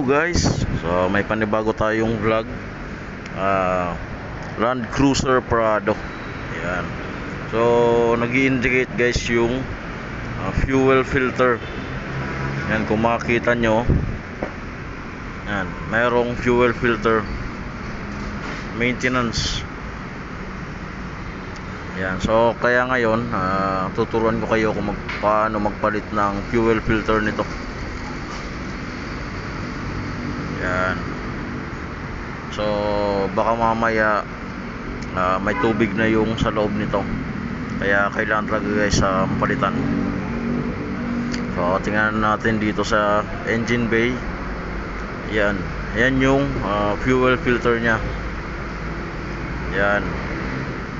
guys, so may panibago tayong vlog. Land Cruiser Prado. Ayan. So nag-i-indicate guys yung fuel filter. Yan, kung makikita nyo, yan, mayroong fuel filter maintenance. Yan, so kaya ngayon tuturuan ko kayo kung paano magpalit ng fuel filter nito. Yan. So baka mamaya may tubig na yung sa loob nito, kaya kailangan talaga guys palitan. So tingnan natin dito sa engine bay. Yan, yan yung fuel filter nya. Yan,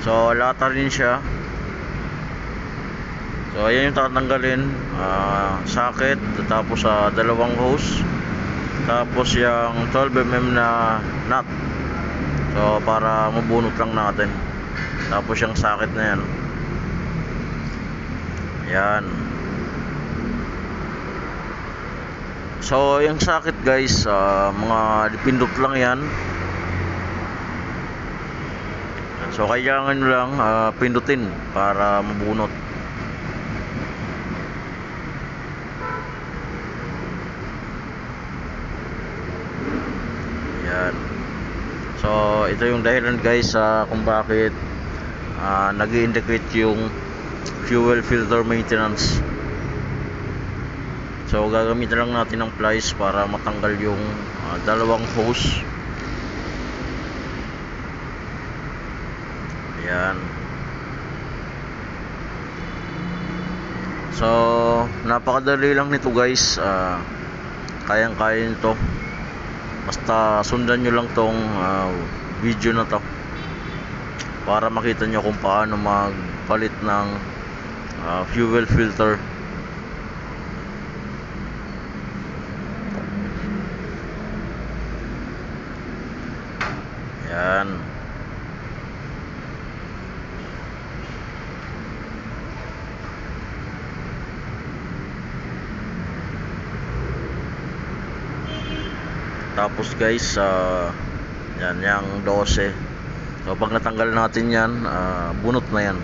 so lata rin siya. So ayan yung tatanggalin, socket, tapos dalawang hose, tapos yung 12mm na nut. So para mabunot lang natin. Tapos yung socket na yan. Yan. So yung socket guys, mga dipindot lang yan. So kailangan lang pindutin para mabunot. Yan. So ito yung dahilan guys kung bakit nag-i-indicate yung fuel filter maintenance. So gagamitin lang natin ng pliers para matanggal yung dalawang hose. Ayan. So napakadali lang nito guys, kayang-kaya nito. Basta sundan nyo lang tong video na to para makita nyo kung paano magpalit ng fuel filter. Yan. Tapos guys, yan yung 12. So pag natanggal natin yan, bunot na yan.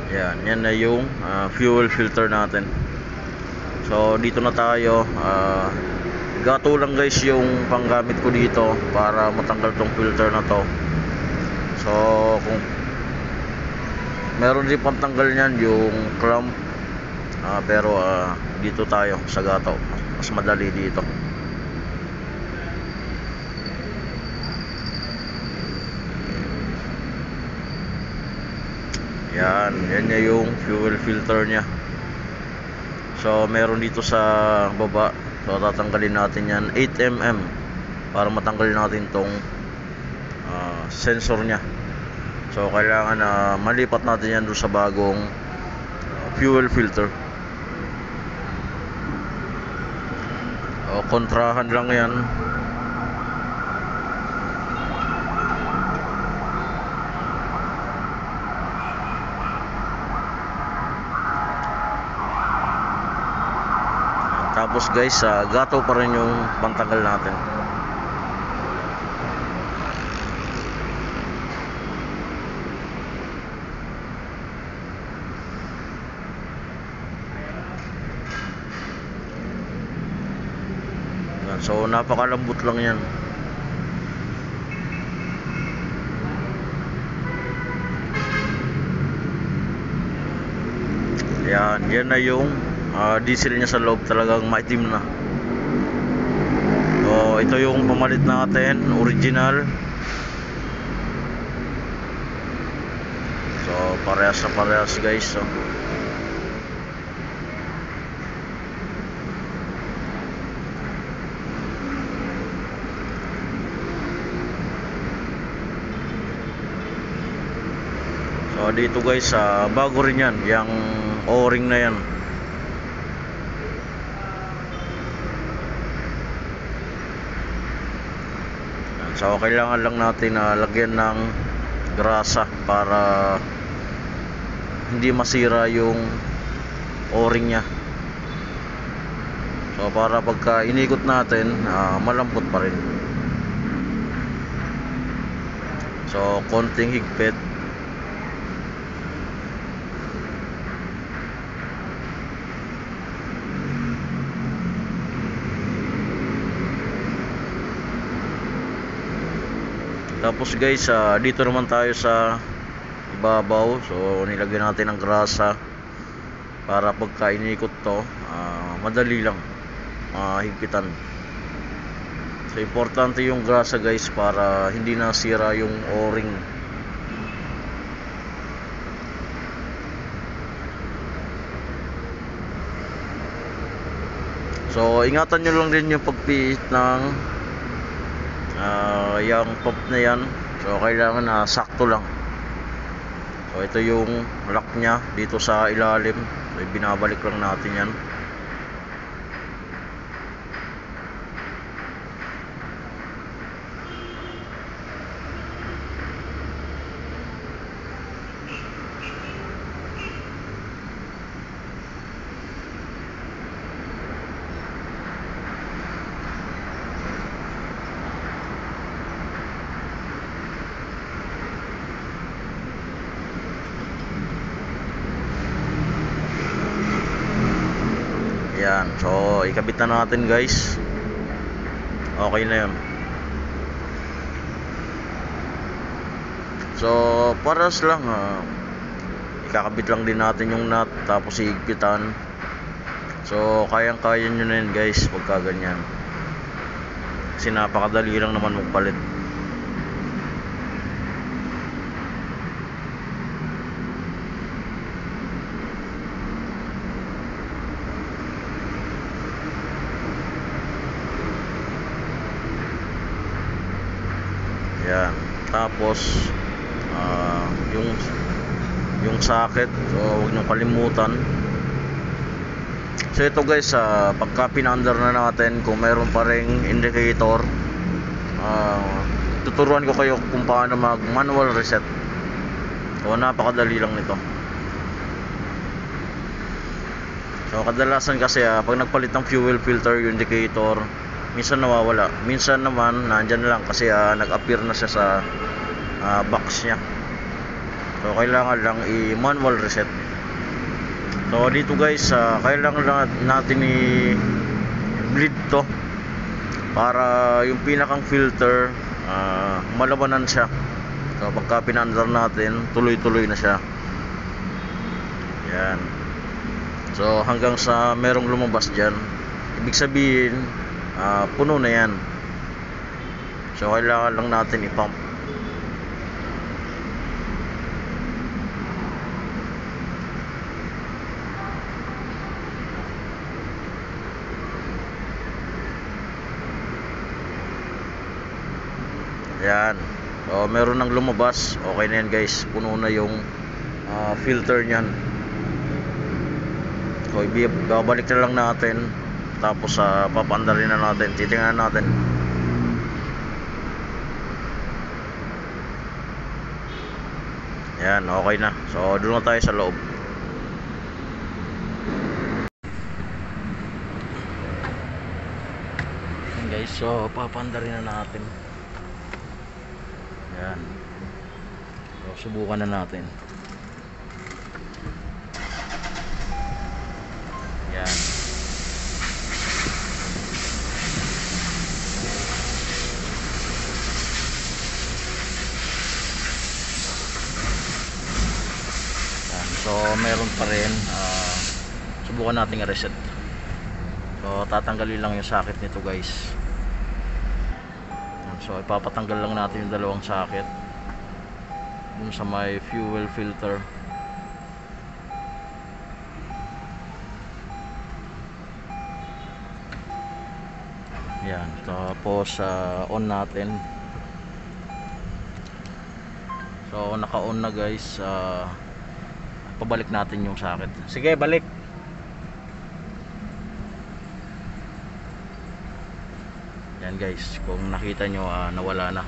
Yan, yan na yung fuel filter natin. So dito na tayo. Gato lang guys yung panggamit ko dito para matanggal tong filter na to. So kung meron din pantanggal nyan yung clamp, pero dito tayo sa gato, mas madali dito. Yan, yan niya yung fuel filter nya. So meron dito sa baba. So tatanggalin natin yan 8mm para matanggalin natin tong sensor nya. So kailangan malipat natin yan doon sa bagong fuel filter. Kontrahan lang yan. Tapos guys, gato pa rin yung pantanggal natin. So napakalambot lang yan. Yan, yan na yung diesel niya sa loob, talagang maitim na. So ito yung pamalit natin, original. So parehas na parehas guys. So dito guys, bago rin yan, yung o-ring na yan. So kailangan lang natin lagyan ng grasa para hindi masira yung o-ring nya. So para pagka inikot natin, malambot pa rin. So konting higpit. Tapos guys, dito naman tayo sa ibabaw. So nilagyan natin ng grasa para pagka inikot to, madali lang higpitan. So importante yung grasa guys para hindi nasira yung o-ring. So ingatan nyo lang din yung pagpihit ng yung pop na yan. So kailangan sakto lang. So ito yung lock nya dito sa ilalim. So binabalik lang natin yan. Yan, so ikabit na natin guys. Okay na yun. So paras lang, ikakabit lang din natin yung nut, tapos higpitan. So kayang kaya nyo na yun guys pagka ganyan, kasi napakadali lang naman magpalit. Yan. Tapos yung socket, so huwag niyong kalimutan. So ito guys, pagka pinaandar na natin, kung mayroon pa ring indicator, tuturuan ko kayo kung paano mag manual reset. So napakadali lang nito. So kadalasan kasi pag nagpalit ng fuel filter yung indicator, minsan nawawala, minsan naman nandyan lang kasi nag-appear na siya sa box nya. So kailangan lang i-manual reset. So dito guys, kailangan lang natin i-bleed to para yung pinakang filter malabanan siya. So pagka pinandar natin, tuloy-tuloy na siya. Yan. So hanggang sa merong lumabas dyan, ibig sabihin puno na yan. So kailangan lang natin i-pump. Yan. So meron nang lumabas. Okay na yan guys, puno na yung filter nyan. So babalik na lang natin, tapos papandarin na natin, titingnan natin. Yan, okay na. So doon na tayo sa loob. Yan guys, so papandarin na natin. Yan. So subukan na natin. Yan. So meron pa rin, subukan natin i-reset. So tatanggalin lang yung socket nito guys. So ipapatanggal lang natin yung dalawang socket dun sa may fuel filter. Yan, tapos on natin. So naka-on na guys. Pabalik natin yung socket. Sige, balik. Yan guys, kung nakita nyo nawala na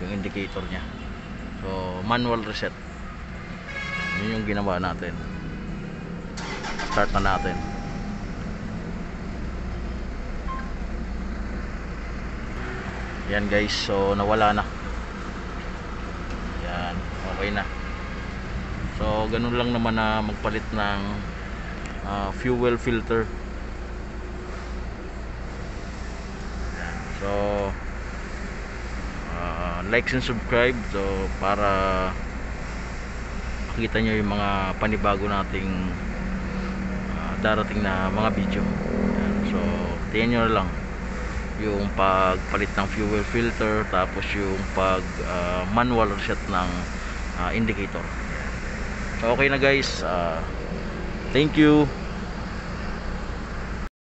yung indicator nya. So manual reset. Yun yung ginawa natin. Start na natin. Yan guys, so nawala na. Yan, okay na. So ganun lang naman na magpalit ng fuel filter. So like and subscribe so para makita nyo yung mga panibago nating darating na mga video. Yan. So tingnan nyo na lang yung pagpalit ng fuel filter, tapos yung pag manual reset ng indicator. So okay na guys, thank you.